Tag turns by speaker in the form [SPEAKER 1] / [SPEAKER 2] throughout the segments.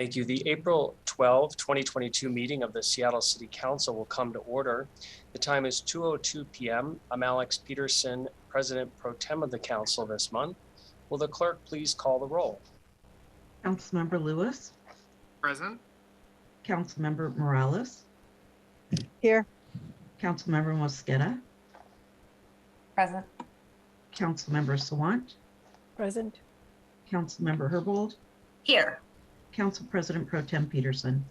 [SPEAKER 1] Thank you. The April 12, 2022 meeting of the Seattle City Council will come to order. The time is 2:02 p.m. I'm Alex Peterson, President Pro Tem of the Council this month. Will the clerk please call the roll?
[SPEAKER 2] Councilmember Lewis.
[SPEAKER 3] Present.
[SPEAKER 2] Councilmember Morales.
[SPEAKER 4] Here.
[SPEAKER 2] Councilmember Mosqueda.
[SPEAKER 4] Present.
[SPEAKER 2] Councilmember Sawant.
[SPEAKER 4] Present.
[SPEAKER 2] Councilmember Herbold.
[SPEAKER 4] Here.
[SPEAKER 2] Council President Pro Tem Peterson.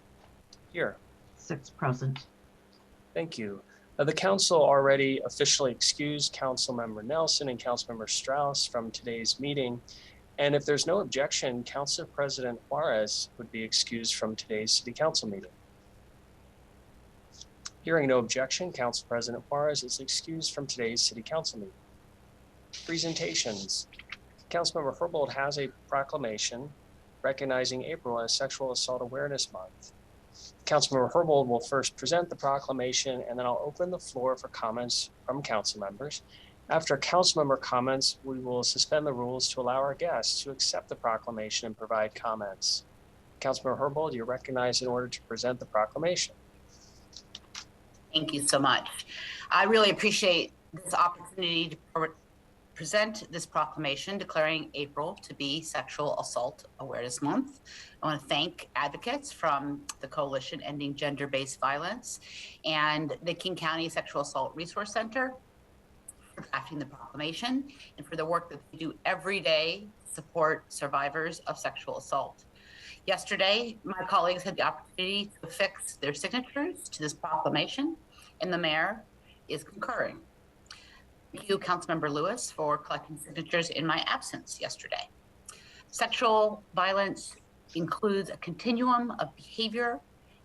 [SPEAKER 1] Here.
[SPEAKER 2] 6 present.
[SPEAKER 1] Thank you. The council already officially excused Councilmember Nelson and Councilmember Strauss from today's meeting. And if there's no objection, Council President Juarez would be excused from today's City Council meeting. Hearing no objection, Council President Juarez is excused from today's City Council meeting. Presentations. Councilmember Herbold has a proclamation recognizing April as Sexual Assault Awareness Month. Councilmember Herbold will first present the proclamation, and then I'll open the floor for comments from council members. After council member comments, we will suspend the rules to allow our guests to accept the proclamation and provide comments. Councilmember Herbold, you're recognized in order to present the proclamation.
[SPEAKER 5] Thank you so much. I really appreciate this opportunity to present this proclamation declaring April to be Sexual Assault Awareness Month. I want to thank advocates from the Coalition Ending Gender-Based Violence and the King County Sexual Assault Resource Center for drafting the proclamation and for the work that they do every day to support survivors of sexual assault. Yesterday, my colleagues had the opportunity to affix their signatures to this proclamation, and the mayor is concurring. Thank you, Councilmember Lewis, for collecting signatures in my absence yesterday. Sexual violence includes a continuum of behavior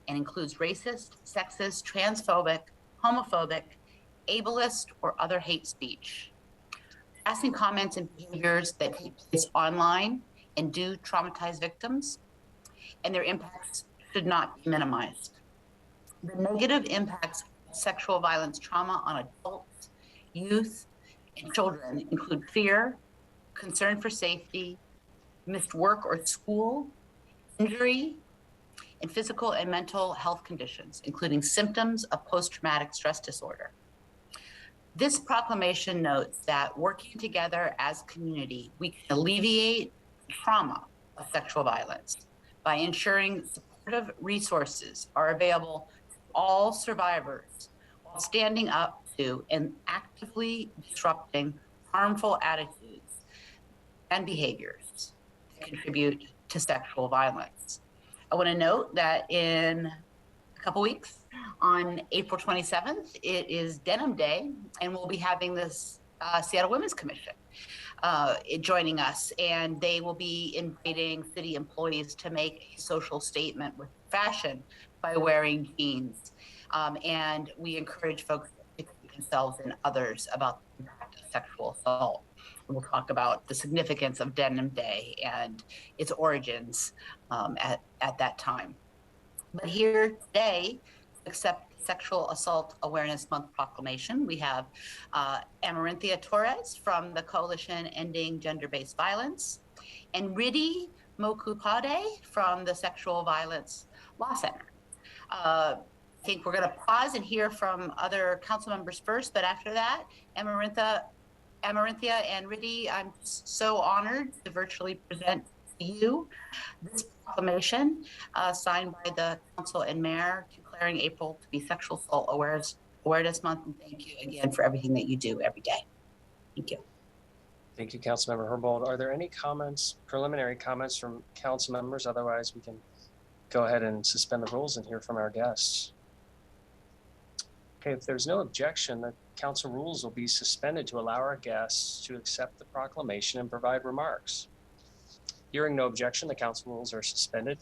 [SPEAKER 5] and includes racist, sexist, transphobic, homophobic, ableist, or other hate speech. Passing comments and behaviors that take place online and do traumatize victims, and their impacts should not be minimized. The negative impacts of sexual violence trauma on adults, youth, and children include fear, concern for safety, missed work or school, injury, and physical and mental health conditions, including symptoms of post-traumatic stress disorder. This proclamation notes that working together as a community, we can alleviate the trauma of sexual violence by ensuring supportive resources are available to all survivors while standing up to and actively disrupting harmful attitudes and behaviors that contribute to sexual violence. I want to note that in a couple weeks, on April 27th, it is Denim Day, and we'll be having this Seattle Women's Commission joining us, and they will be inviting city employees to make a social statement with fashion by wearing jeans. And we encourage folks to educate themselves and others about the impact of sexual assault. We'll talk about the significance of Denim Day and its origins at that time. But here today, to accept Sexual Assault Awareness Month proclamation, we have Amaranthia Torres from the Coalition Ending Gender-Based Violence and Riddhi Mokupade from the Sexual Violence Law Center. I think we're going to pause and hear from other council members first, but after that, Amaranthia and Riddhi, I'm so honored to virtually present to you this proclamation signed by the council and mayor declaring April to be Sexual Assault Awareness Month. And thank you again for everything that you do every day. Thank you.
[SPEAKER 1] Thank you, Councilmember Herbold. Are there any comments, preliminary comments from council members? Otherwise, we can go ahead and suspend the rules and hear from our guests. Okay, if there's no objection, the council rules will be suspended to allow our guests to accept the proclamation and provide remarks. Hearing no objection, the council rules are suspended.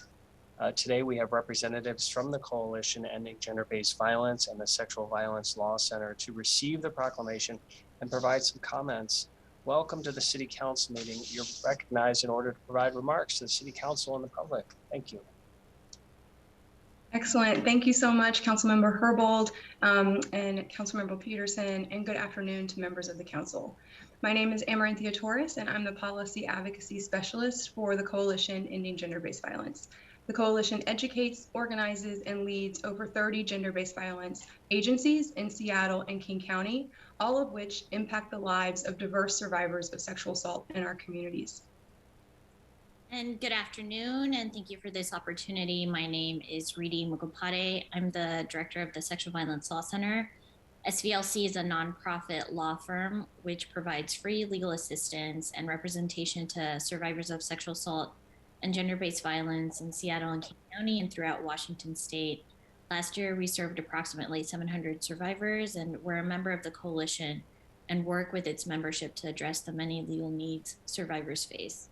[SPEAKER 1] Today, we have representatives from the Coalition Ending Gender-Based Violence and the Sexual Violence Law Center to receive the proclamation and provide some comments. Welcome to the City Council meeting. You're recognized in order to provide remarks to the City Council and the public. Thank you.
[SPEAKER 6] Excellent. Thank you so much, Councilmember Herbold and Councilmember Peterson, and good afternoon to members of the council. My name is Amaranthia Torres, and I'm the Policy Advocacy Specialist for the Coalition Ending Gender-Based Violence. The coalition educates, organizes, and leads over 30 gender-based violence agencies in Seattle and King County, all of which impact the lives of diverse survivors of sexual assault in our communities.
[SPEAKER 3] And good afternoon, and thank you for this opportunity. My name is Riti Mukhopadhyay. I'm the director of the Sexual Violence Law Center. SVLC is a nonprofit law firm which provides free legal assistance and representation to survivors of sexual assault and gender-based violence in Seattle and King County and throughout Washington state. Last year, we served approximately 700 survivors, and we're a member of the coalition and work with its membership to address the many legal needs survivors face.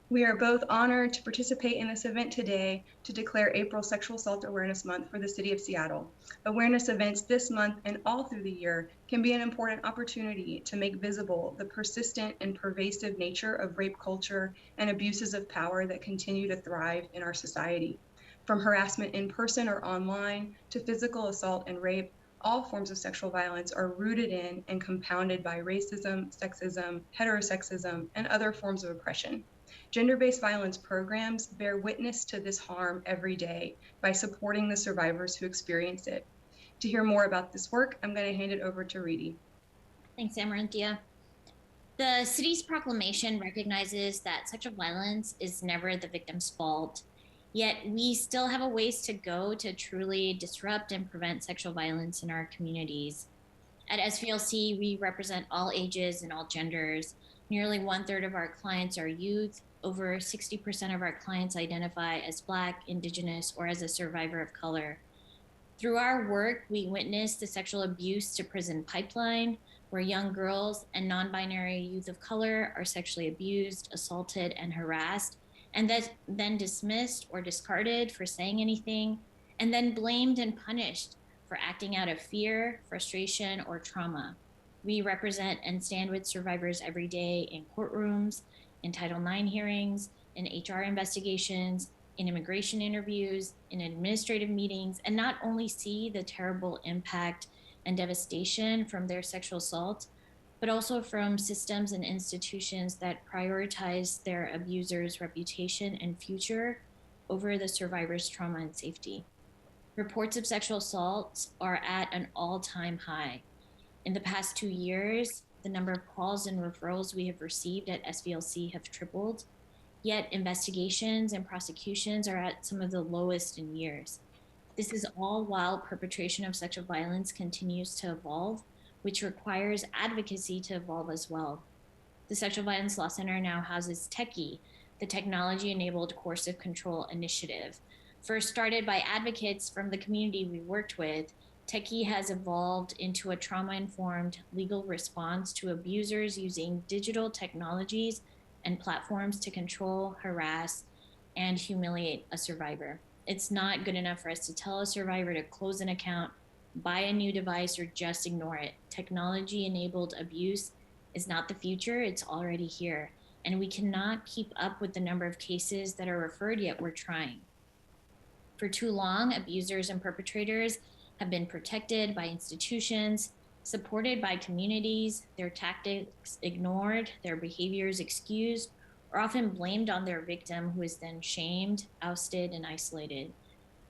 [SPEAKER 6] We are both honored to participate in this event today to declare April Sexual Assault Awareness Month for the City of Seattle. Awareness events this month and all through the year can be an important opportunity to make visible the persistent and pervasive nature of rape culture and abuses of power that continue to thrive in our society. From harassment in person or online to physical assault and rape, all forms of sexual violence are rooted in and compounded by racism, sexism, heterosexism, and other forms of oppression. Gender-based violence programs bear witness to this harm every day by supporting the survivors who experience it. To hear more about this work, I'm going to hand it over to Riti.
[SPEAKER 3] Thanks, Amaranthia. The city's proclamation recognizes that sexual violence is never the victim's fault, yet we still have a ways to go to truly disrupt and prevent sexual violence in our communities. At SVLC, we represent all ages and all genders. Nearly 1/3 of our clients are youth. Over 60% of our clients identify as Black, Indigenous, or as a survivor of color. Through our work, we witness the sexual abuse to prison pipeline, where young girls and non-binary youth of color are sexually abused, assaulted, and harassed, and then dismissed or discarded for saying anything, and then blamed and punished for acting out of fear, frustration, or trauma. We represent and stand with survivors every day in courtrooms, in Title IX hearings, in HR investigations, in immigration interviews, in administrative meetings, and not only see the terrible impact and devastation from their sexual assault, but also from systems and institutions that prioritize their abusers' reputation and future over the survivor's trauma and safety. Reports of sexual assaults are at an all-time high. In the past 2 years, the number of calls and referrals we have received at SVLC have tripled, yet investigations and prosecutions are at some of the lowest in years. This is all while perpetration of sexual violence continues to evolve, which requires advocacy to evolve as well. The Sexual Violence Law Center now houses TECI, the Technology-Enabled Coercive Control Initiative. First started by advocates from the community we worked with, TECI has evolved into a trauma-informed legal response to abusers using digital technologies and platforms to control, harass, and humiliate a survivor. It's not good enough for us to tell a survivor to close an account, buy a new device, or just ignore it. Technology-enabled abuse is not the future, it's already here. And we cannot keep up with the number of cases that are referred, yet we're trying. For too long, abusers and perpetrators have been protected by institutions, supported by communities, their tactics ignored, their behaviors excused, or often blamed on their victim, who is then shamed, ousted, and isolated.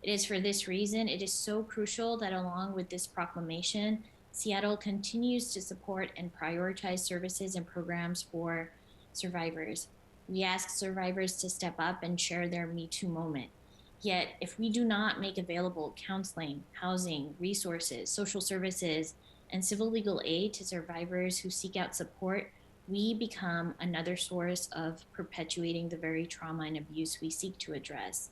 [SPEAKER 3] It is for this reason it is so crucial that along with this proclamation, Seattle continues to support and prioritize services and programs for survivors. We ask survivors to step up and share their Me Too moment. Yet, if we do not make available counseling, housing, resources, social services, and civil legal aid to survivors who seek out support, we become another source of perpetuating the very trauma and abuse we seek to address.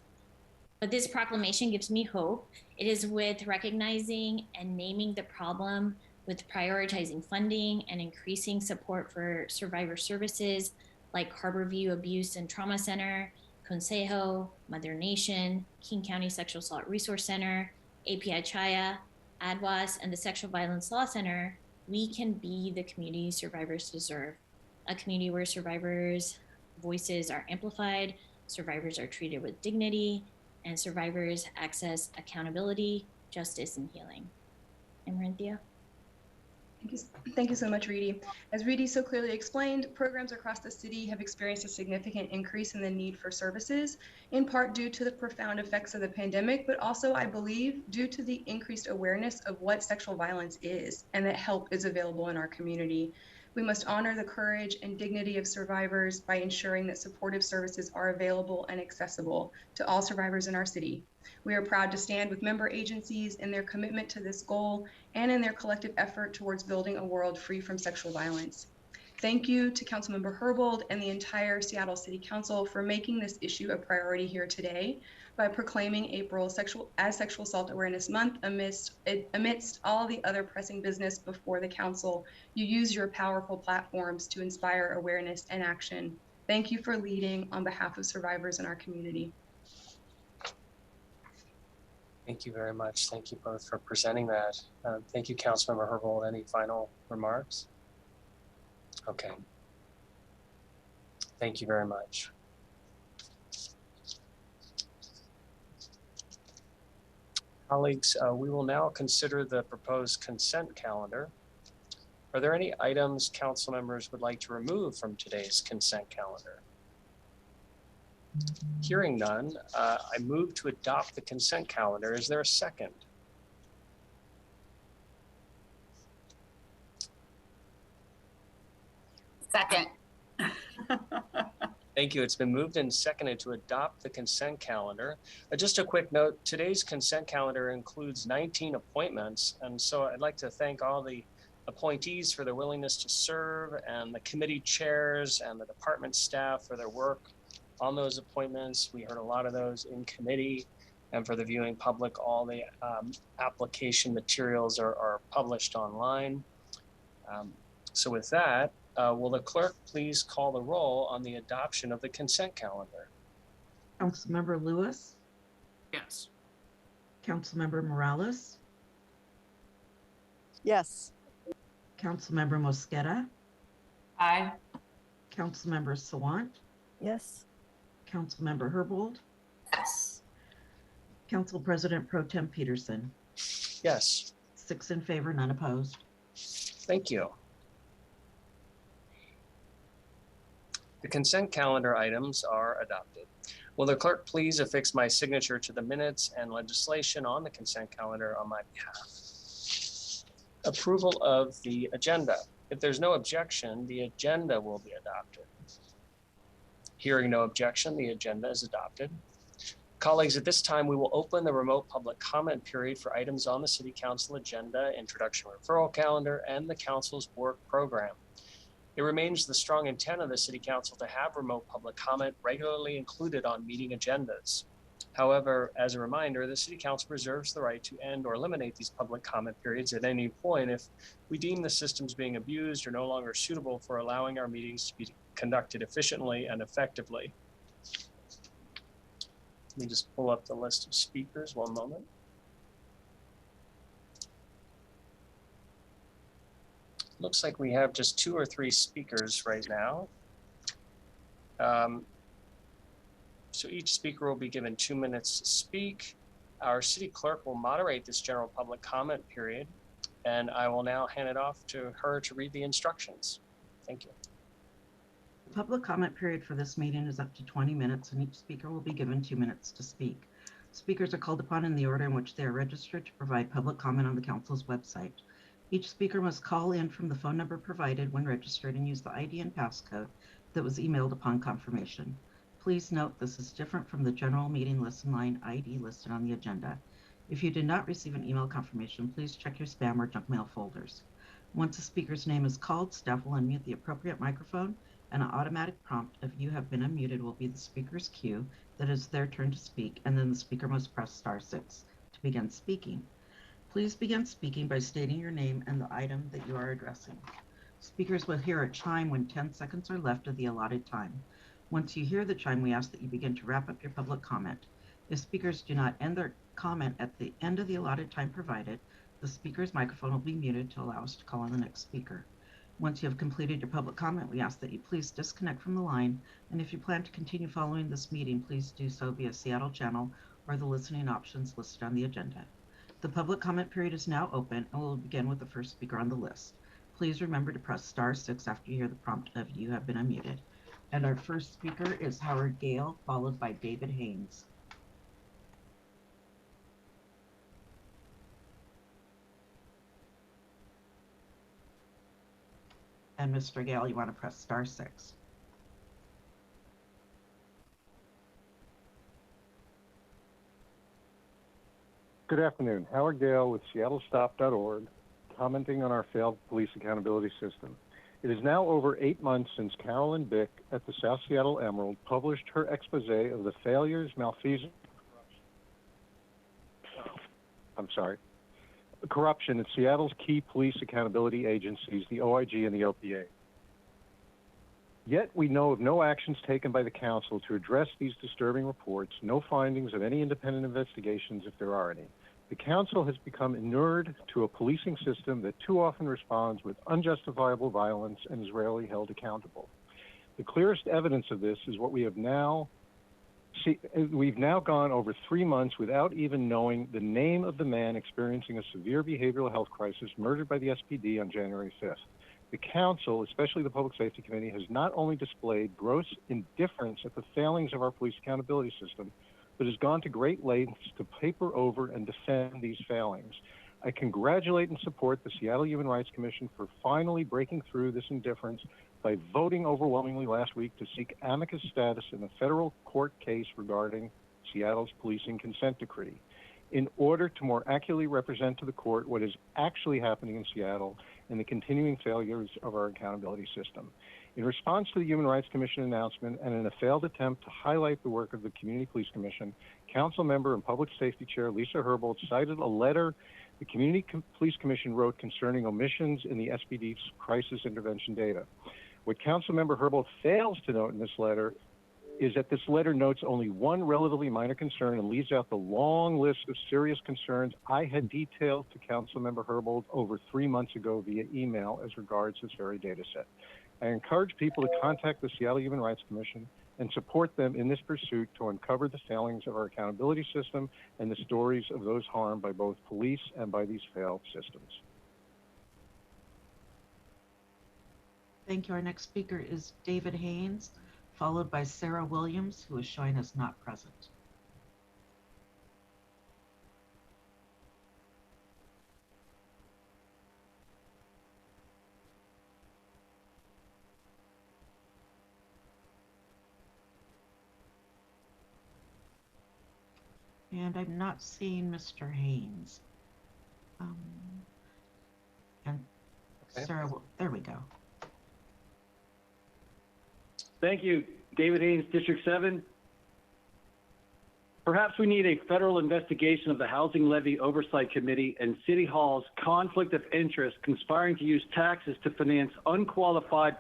[SPEAKER 3] But this proclamation gives me hope. It is with recognizing and naming the problem, with prioritizing funding and increasing support for survivor services like Harborview Abuse and Trauma Center, Consejo, Mother Nation, King County Sexual Assault Resource Center, API Chaya, ADWAS, and the Sexual Violence Law Center, we can be the community survivors deserve. A community where survivors' voices are amplified, survivors are treated with dignity, and survivors access accountability, justice, and healing. Amaranthia?
[SPEAKER 6] Thank you so much, Reedy. As Reedy so clearly explained, programs across the city have experienced a significant increase in the need for services, in part due to the profound effects of the pandemic, but also, I believe, due to the increased awareness of what sexual violence is and that help is available in our community. We must honor the courage and dignity of survivors by ensuring that supportive services are available and accessible to all survivors in our city. We are proud to stand with member agencies in their commitment to this goal and in their collective effort towards building a world free from sexual violence. Thank you to Councilmember Herbold and the entire Seattle City Council for making this issue a priority here today by proclaiming April Sexual Assault Awareness Month amidst all the other pressing business before the council. You use your powerful platforms to inspire awareness and action. Thank you for leading on behalf of survivors in our community.
[SPEAKER 1] Thank you very much. Thank you both for presenting that. Thank you, Councilmember Herbold. Any final remarks? Okay. Thank you very much. Colleagues, we will now consider the proposed consent calendar. Are there any items council members would like to remove from today's consent calendar? Hearing none, I move to adopt the consent calendar. Is there a second?
[SPEAKER 5] Second.
[SPEAKER 1] Thank you. It's been moved and seconded to adopt the consent calendar. Just a quick note, today's consent calendar includes 19 appointments. And so I'd like to thank all the appointees for their willingness to serve, and the committee chairs and the department staff for their work on those appointments. We heard a lot of those in committee, and for the viewing public, all the application materials are published online. So with that, will the clerk please call the roll on the adoption of the consent calendar?
[SPEAKER 2] Councilmember Lewis,
[SPEAKER 1] Yes.
[SPEAKER 2] Councilmember Morales,
[SPEAKER 4] Yes.
[SPEAKER 2] Councilmember Mosqueda,
[SPEAKER 4] Aye.
[SPEAKER 2] Councilmember Sawant,
[SPEAKER 4] Yes.
[SPEAKER 2] Councilmember Herbold,
[SPEAKER 5] Yes.
[SPEAKER 2] Council President Pro Tem Peterson.
[SPEAKER 1] Yes.
[SPEAKER 2] 6 in favor, none opposed.
[SPEAKER 1] Thank you. The consent calendar items are adopted. Will the clerk please affix my signature to the minutes and legislation on the consent calendar on my behalf? Approval of the agenda. If there's no objection, the agenda will be adopted. Hearing no objection, the agenda is adopted. Colleagues, at this time, we will open the remote public comment period for items on the City Council agenda, introduction referral calendar, and the Council's work program. It remains the strong intent of the City Council to have remote public comment regularly included on meeting agendas. However, as a reminder, the City Council reserves the right to end or eliminate these public comment periods at any point if we deem the systems being abused or no longer suitable for allowing our meetings to be conducted efficiently and effectively. Let me just pull up the list of speakers, one moment. Looks like we have just 2 or 3 speakers right now. So each speaker will be given 2 minutes to speak. Our city clerk will moderate this general public comment period, and I will now hand it off to her to read the instructions. Thank you.
[SPEAKER 2] The public comment period for this meeting is up to 20 minutes, and each speaker will be given 2 minutes to speak. Speakers are called upon in the order in which they are registered to provide public comment on the council's website. Each speaker must call in from the phone number provided when registered and use the ID and passcode that was emailed upon confirmation. Please note this is different from the general meeting listen line ID listed on the agenda. If you did not receive an email confirmation, please check your spam or junk mail folders. Once a speaker's name is called, staff will unmute the appropriate microphone, and an automatic prompt of "you have been unmuted" will be the speaker's cue that is their turn to speak, and then the speaker must press *6 to begin speaking. Please begin speaking by stating your name and the item that you are addressing. Speakers will hear a chime when 10 seconds are left of the allotted time. Once you hear the chime, we ask that you begin to wrap up your public comment. If speakers do not end their comment at the end of the allotted time provided, the speaker's microphone will be muted to allow us to call on the next speaker. Once you have completed your public comment, we ask that you please disconnect from the line, and if you plan to continue following this meeting, please do so via Seattle channel or the listening options listed on the agenda. The public comment period is now open, and we'll begin with the first speaker on the list. Please remember to press *6 after you hear the prompt of "You have been unmuted." And our first speaker is Howard Gale, followed by David Haynes. And Mr. Gale, you want to press *6.
[SPEAKER 7] Good afternoon. Howard Gale with seattle.gov, commenting on our failed police accountability system. It is now over 8 months since Carolyn Bick at the South Seattle Emerald published her expose of the failures, malfeasance, corruption at Seattle's key police accountability agencies, the OIG and the OPA. Yet we know of no actions taken by the council to address these disturbing reports, no findings of any independent investigations if there are any. The council has become inured to a policing system that too often responds with unjustifiable violence and is rarely held accountable. The clearest evidence of this is what we have now we've now gone over 3 months without even knowing the name of the man experiencing a severe behavioral health crisis murdered by the SPD on January 5th. The council, especially the Public Safety Committee, has not only displayed gross indifference at the failings of our police accountability system, but has gone to great lengths to paper over and defend these failings. I congratulate and support the Seattle Human Rights Commission for finally breaking through this indifference by voting overwhelmingly last week to seek amicus status in a federal court case regarding Seattle's policing consent decree, in order to more accurately represent to the court what is actually happening in Seattle and the continuing failures of our accountability system. In response to the Human Rights Commission announcement and in a failed attempt to highlight the work of the Community Police Commission, Council Member and Public Safety Chair Lisa Herbold cited a letter the Community Police Commission wrote concerning omissions in the SPD's crisis intervention data. What Council Member Herbold fails to note in this letter is that this letter notes only one relatively minor concern and leaves out the long list of serious concerns I had detailed to Councilmember Herbold over 3 months ago via email as regards this very data set. I encourage people to contact the Seattle Human Rights Commission and support them in this pursuit to uncover the failings of our accountability system and the stories of those harmed by both police and by these failed systems.
[SPEAKER 2] Thank you. Our next speaker is David Haynes, followed by Sarah Williams, who is showing us not present. And I'm not seeing Mr. Haynes. And
[SPEAKER 1] Okay.
[SPEAKER 2] Sarah, there we go.
[SPEAKER 8] Thank you, David Haynes, District 7. Perhaps we need a federal investigation of the Housing Levy Oversight Committee and City Hall's conflict of interest conspiring to use taxes to finance unqualified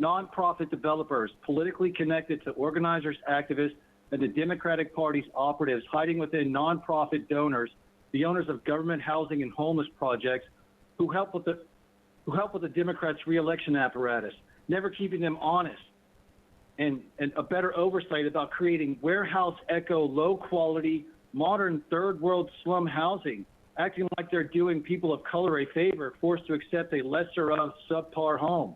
[SPEAKER 8] nonprofit developers politically connected to organizers, activists, and the Democratic Party's operatives hiding within nonprofit donors, the owners of government housing and homeless projects who help with the Democrats' re-election apparatus, never keeping them honest. And a better oversight about creating warehouse echo, low quality, modern third world slum housing, acting like they're doing people of color a favor, forced to accept a lesser of subpar home.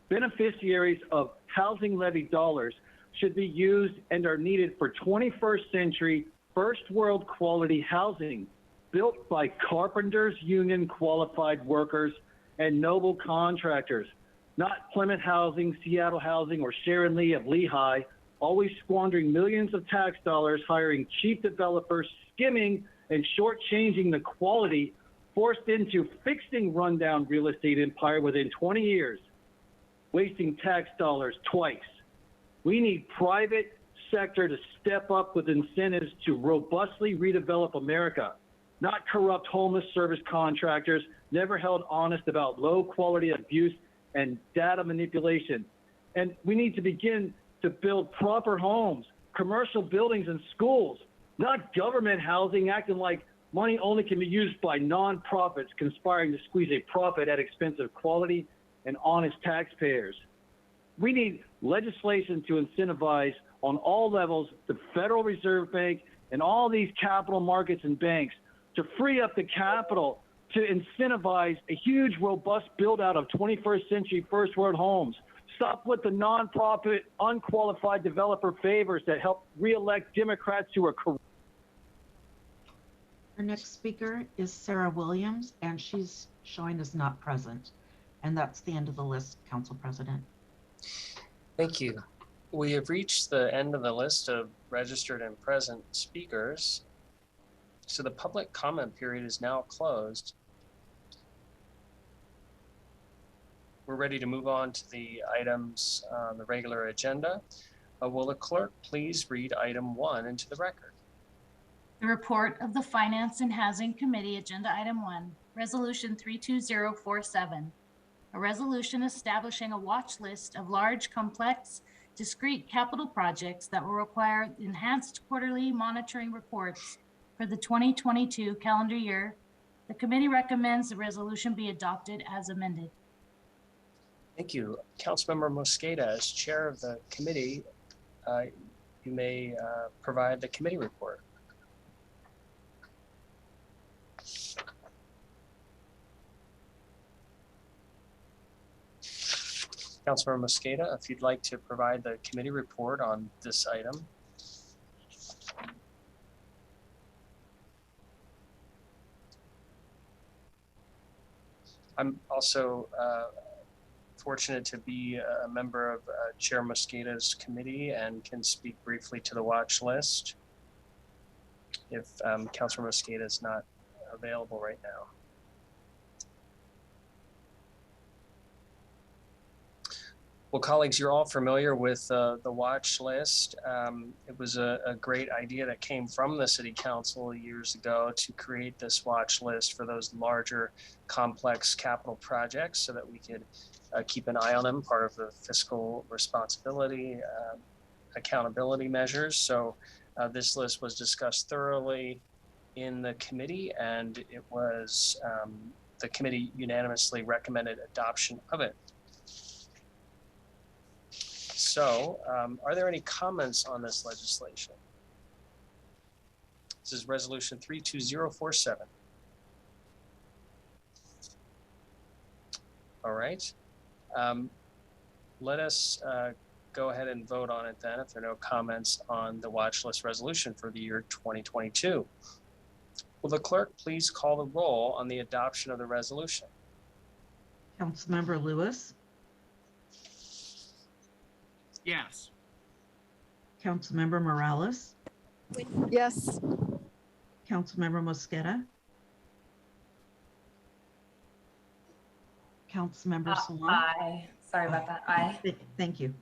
[SPEAKER 8] Beneficiaries of housing levy dollars should be used and are needed for 21st century first world quality housing built by carpenters, union qualified workers, and noble contractors. Not Plymouth Housing, Seattle Housing, or Sharon Lee of Lehigh, always squandering millions of tax dollars hiring cheap developers, skimming and shortchanging the quality, forced into fixing rundown real estate empire within 20 years, wasting tax dollars twice. We need private sector to step up with incentives to robustly redevelop America, not corrupt homeless service contractors, never held honest about low quality abuse and data manipulation. And we need to begin to build proper homes, commercial buildings and schools, not government housing acting like money only can be used by nonprofits conspiring to squeeze a profit at expense of quality and honest taxpayers. We need legislation to incentivize on all levels the Federal Reserve Bank and all these capital markets and banks to free up the capital to incentivize a huge, robust build out of 21st century first world homes. Stop with the nonprofit, unqualified developer favors that help reelect Democrats who are corrupt.
[SPEAKER 2] Our next speaker is Sarah Williams, and she's showing as not present. And that's the end of the list, Council President.
[SPEAKER 1] Thank you. We have reached the end of the list of registered and present speakers. So the public comment period is now closed. We're ready to move on to the items on the regular agenda. Will the clerk please read item 1 into the record?
[SPEAKER 9] The report of the Finance and Housing Committee, Agenda Item 1, Resolution 32047, a resolution establishing a watch list of large, complex, discrete capital projects that will require enhanced quarterly monitoring reports for the 2022 calendar year. The committee recommends the resolution be adopted as amended.
[SPEAKER 1] Thank you. Councilmember Mosqueda, as chair of the committee, you may provide the committee report. Councilmember Mosqueda, if you'd like to provide the committee report on this item. I'm also fortunate to be a member of Chair Mosqueda's committee and can speak briefly to the watch list if Councilor Mosqueda is not available right now. Well, colleagues, you're all familiar with the watch list. It was a great idea that came from the City Council years ago to create this watch list for those larger, complex capital projects so that we could keep an eye on them, part of the fiscal responsibility, accountability measures. So this list was discussed thoroughly in the committee, and it was the committee unanimously recommended adoption of it. So, are there any comments on this legislation? This is Resolution 32047. All right. Let us go ahead and vote on it then, if there are no comments on the watch list resolution for the year 2022. Will the clerk please call the roll on the adoption of the resolution?
[SPEAKER 2] Councilmember Lewis,
[SPEAKER 10] Yes.
[SPEAKER 2] Councilmember Morales,
[SPEAKER 4] Yes.
[SPEAKER 2] Councilmember Mosqueda, Councilmember Sawant.
[SPEAKER 4] Aye. Sorry about that. Aye.
[SPEAKER 2] Thank you.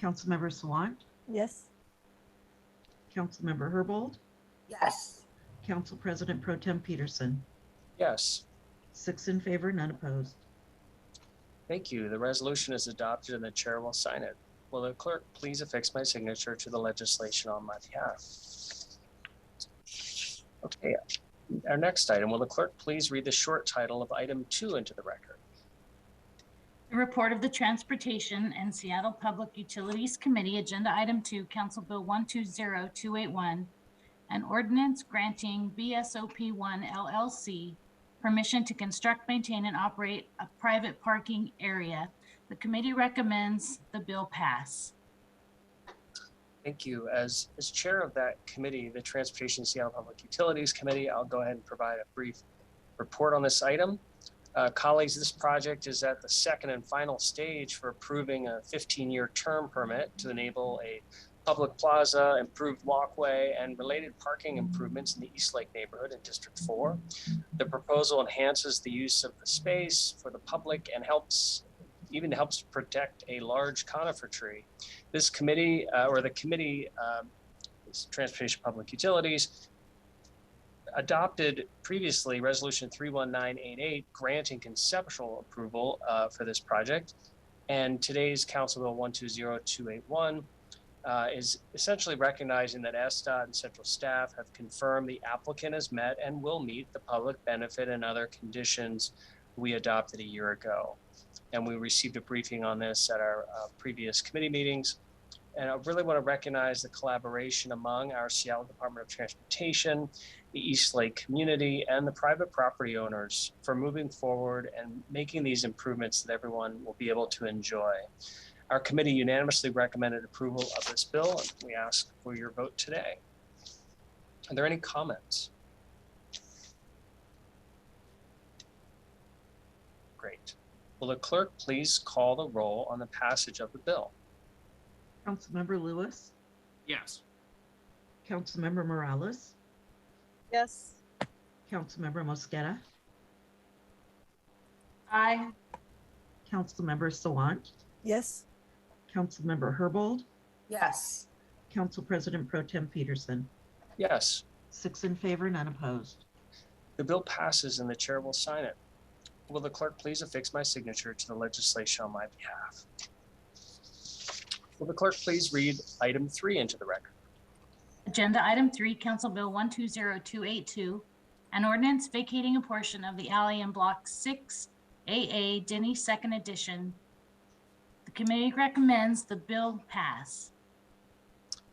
[SPEAKER 2] Councilmember Sawant,
[SPEAKER 4] Yes.
[SPEAKER 2] Councilmember Herbold,
[SPEAKER 5] Yes.
[SPEAKER 2] Council President Pro Tem Peterson.
[SPEAKER 1] Yes.
[SPEAKER 2] 6 in favor, none opposed.
[SPEAKER 1] Thank you. The resolution is adopted and the chair will sign it. Will the clerk please affix my signature to the legislation on my behalf? Okay, our next item, will the clerk please read the short title of item 2 into the record?
[SPEAKER 9] The report of the Transportation and Seattle Public Utilities Committee, Agenda Item 2, Council Bill 120281, an ordinance granting BSOP 1 LLC permission to construct, maintain, and operate a private parking area. The committee recommends the bill pass.
[SPEAKER 1] Thank you. As chair of that committee, the Transportation Seattle Public Utilities Committee, I'll go ahead and provide a brief report on this item. Colleagues, this project is at the second and final stage for approving a 15-year term permit to enable a public plaza, improved walkway, and related parking improvements in the East Lake neighborhood in District 4. The proposal enhances the use of the space for the public and helps protect a large conifer tree. This committee, Transportation Public Utilities, adopted previously Resolution 31988 granting conceptual approval for this project. And today's Council Bill 120281 is essentially recognizing that SDOT and central staff have confirmed the applicant has met and will meet the public benefit and other conditions we adopted a year ago. And we received a briefing on this at our previous committee meetings. And I really want to recognize the collaboration among our Seattle Department of Transportation the East Lake community, and the private property owners for moving forward and making these improvements that everyone will be able to enjoy. Our committee unanimously recommended approval of this bill, and we ask for your vote today. Are there any comments? Great. Will the clerk please call the roll on the passage of the bill?
[SPEAKER 2] Councilmember Lewis,
[SPEAKER 8] Yes.
[SPEAKER 2] Councilmember Morales,
[SPEAKER 4] Yes.
[SPEAKER 2] Councilmember Mosqueda,
[SPEAKER 4] Aye.
[SPEAKER 2] Councilmember Sawant,
[SPEAKER 4] Yes.
[SPEAKER 2] Councilmember Herbold,
[SPEAKER 5] Yes.
[SPEAKER 2] Council President Pro Tem Peterson.
[SPEAKER 1] Yes,
[SPEAKER 2] 6 in favor, none opposed.
[SPEAKER 1] the bill passes and the chair will sign it. Will the clerk please affix my signature to the legislation on my behalf? Will the clerk please read item 3 into the record?
[SPEAKER 9] Agenda item 3, Council Bill 120282, an ordinance vacating a portion of the alley in Block 6AA Denny Second Edition. The committee recommends the bill pass.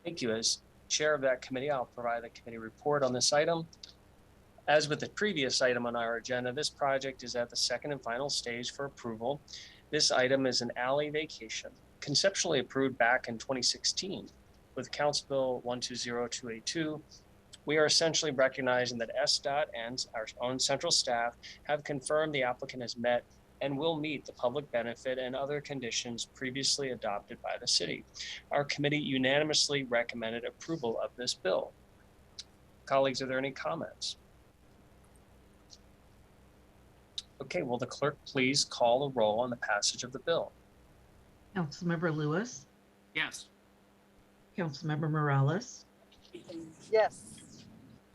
[SPEAKER 1] Thank you. As chair of that committee, I'll provide the committee report on this item. As with the previous item on our agenda, this project is at the second and final stage for approval. This item is an alley vacation, conceptually approved back in 2016 with Council Bill 120282. We are essentially recognizing that SDOT and our own central staff have confirmed the applicant has met and will meet the public benefit and other conditions previously adopted by the city. Our committee unanimously recommended approval of this bill. Colleagues, are there any comments? Okay, will the clerk please call the roll on the passage of the bill?
[SPEAKER 2] Councilmember Lewis,
[SPEAKER 8] Yes.
[SPEAKER 2] Councilmember Morales,
[SPEAKER 4] Yes.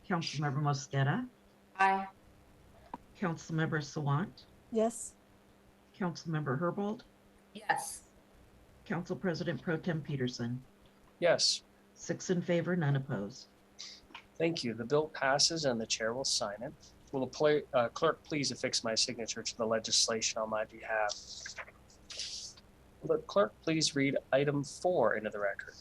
[SPEAKER 2] Councilmember Mosqueda,
[SPEAKER 4] Aye.
[SPEAKER 2] Councilmember Sawant,
[SPEAKER 4] Yes.
[SPEAKER 2] Councilmember Herbold,
[SPEAKER 5] Yes.
[SPEAKER 2] Council President Pro Tem Peterson.
[SPEAKER 1] Yes,
[SPEAKER 2] 6 in favor, none opposed.
[SPEAKER 1] thank you. The bill passes and the chair will sign it. Will the clerk please affix my signature to the legislation on my behalf? Will the clerk please read item 4 into the record?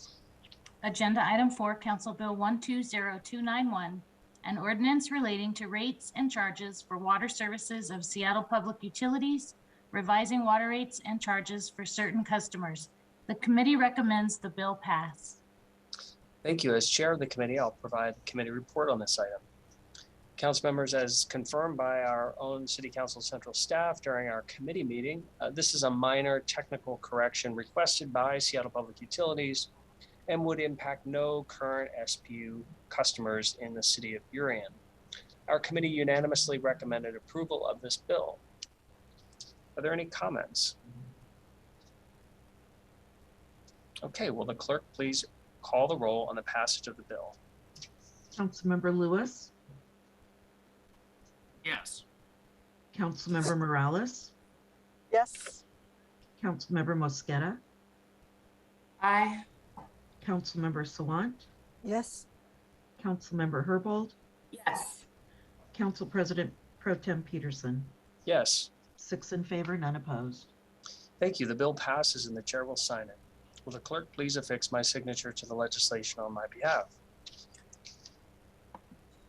[SPEAKER 9] Agenda item 4, Council Bill 120291, an ordinance relating to rates and charges for water services of Seattle Public Utilities, revising water rates and charges for certain customers. The committee recommends the bill pass.
[SPEAKER 1] Thank you. As chair of the committee, I'll provide the committee report on this item. Council members, as confirmed by our own City Council Central staff during our committee meeting, this is a minor technical correction requested by Seattle Public Utilities and would impact no current SPU customers in the city of Burien. Our committee unanimously recommended approval of this bill. Are there any comments? Okay, will the clerk please call the roll on the passage of the bill?
[SPEAKER 2] Councilmember Lewis,
[SPEAKER 8] Yes.
[SPEAKER 2] Councilmember Morales,
[SPEAKER 4] Yes.
[SPEAKER 2] Councilmember Mosqueda,
[SPEAKER 4] Aye.
[SPEAKER 2] Councilmember Sawant,
[SPEAKER 4] Yes.
[SPEAKER 2] Councilmember Herbold,
[SPEAKER 5] Yes.
[SPEAKER 2] Council President Pro Tem Peterson.
[SPEAKER 1] Yes,
[SPEAKER 2] 6 in favor, none opposed.
[SPEAKER 1] thank you. The bill passes and the chair will sign it. Will the clerk please affix my signature to the legislation on my behalf?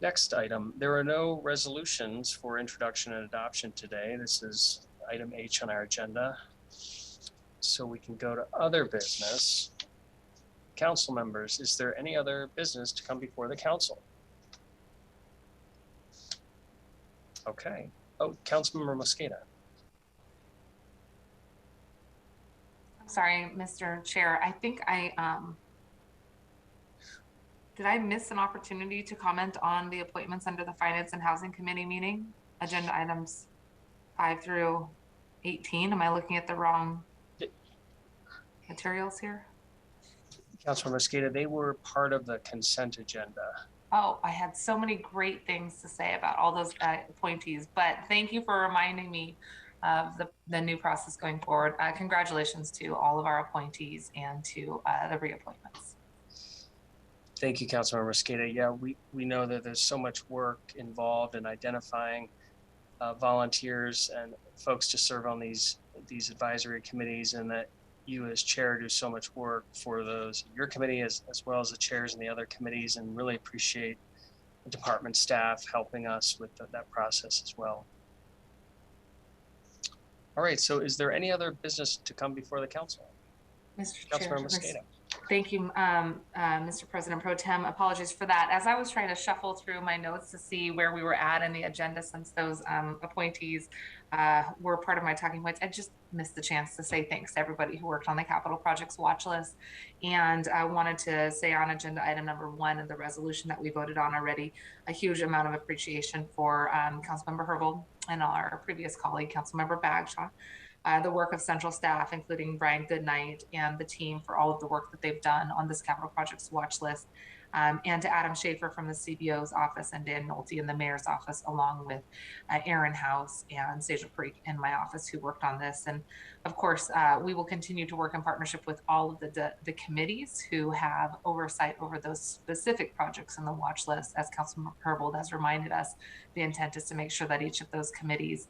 [SPEAKER 1] Next item, there are no resolutions for introduction and adoption today. This is item H on our agenda. So we can go to other business. Council members, is there any other business to come before the council? Okay. Oh, Councilmember Mosqueda.
[SPEAKER 10] Sorry, Mr. Chair. I think did I miss an opportunity to comment on the appointments under the Finance and Housing Committee meeting? Agenda items 5 through 18. Am I looking at the wrong materials here?
[SPEAKER 1] Councilmember Mosqueda, they were part of the consent agenda.
[SPEAKER 10] Oh, I had so many great things to say about all those appointees, but thank you for reminding me of the new process going forward. Congratulations to all of our appointees and to the reappointments.
[SPEAKER 1] Thank you, Councilmember Mosqueda. Yeah, we know that there's so much work involved in identifying volunteers and folks to serve on these advisory committees, and that you as chair do so much work for your committee as well as the chairs and the other committees, and really appreciate department staff helping us with that process as well. All right, so is there any other business to come before the council?
[SPEAKER 10] Mr. Chair,
[SPEAKER 1] Councilmember Mosqueda.
[SPEAKER 10] thank you, Mr. President Pro Tem. Apologies for that. As I was trying to shuffle through my notes to see where we were at in the agenda, since those appointees were part of my talking points, I just missed the chance to say thanks to everybody who worked on the capital projects watch list. And I wanted to say on agenda item number 1 of the resolution that we voted on already, a huge amount of appreciation for Councilmember Herbold and our previous colleague, Councilmember Bagshaw. The work of central staff, including Brian Goodnight and the team, for all of the work that they've done on this capital projects watch list, and to Adam Schaefer from the CBO's office and Dan Nolte in the mayor's office, along with Aaron House and Sejal Parikh in my office who worked on this. And of course, we will continue to work in partnership with all of the committees who have oversight over those specific projects in the watch list. As Councilman Herbold has reminded us, the intent is to make sure that each of those committees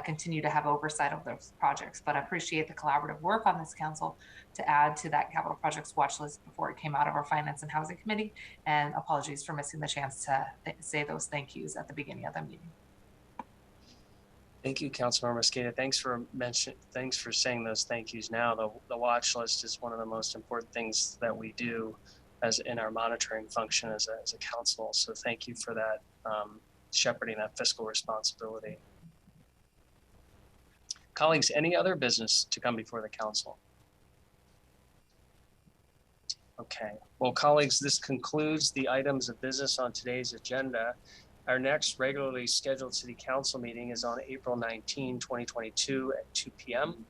[SPEAKER 10] continue to have oversight of those projects. But I appreciate the collaborative work on this council to add to that capital projects watch list before it came out of our Finance and Housing Committee. And apologies for missing the chance to say those thank yous at the beginning of the meeting.
[SPEAKER 1] Thank you, Councilmember Mosqueda. Thanks for saying those thank yous now. The watch list is one of the most important things that we do as in our monitoring function as a council. So thank you for that, shepherding that fiscal responsibility. Colleagues, any other business to come before the council? Okay, well, colleagues, this concludes the items of business on today's agenda. Our next regularly scheduled city council meeting is on April 19, 2022 at 2 p.m.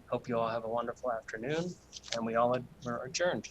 [SPEAKER 1] Hope you all have a wonderful afternoon, and we're adjourned.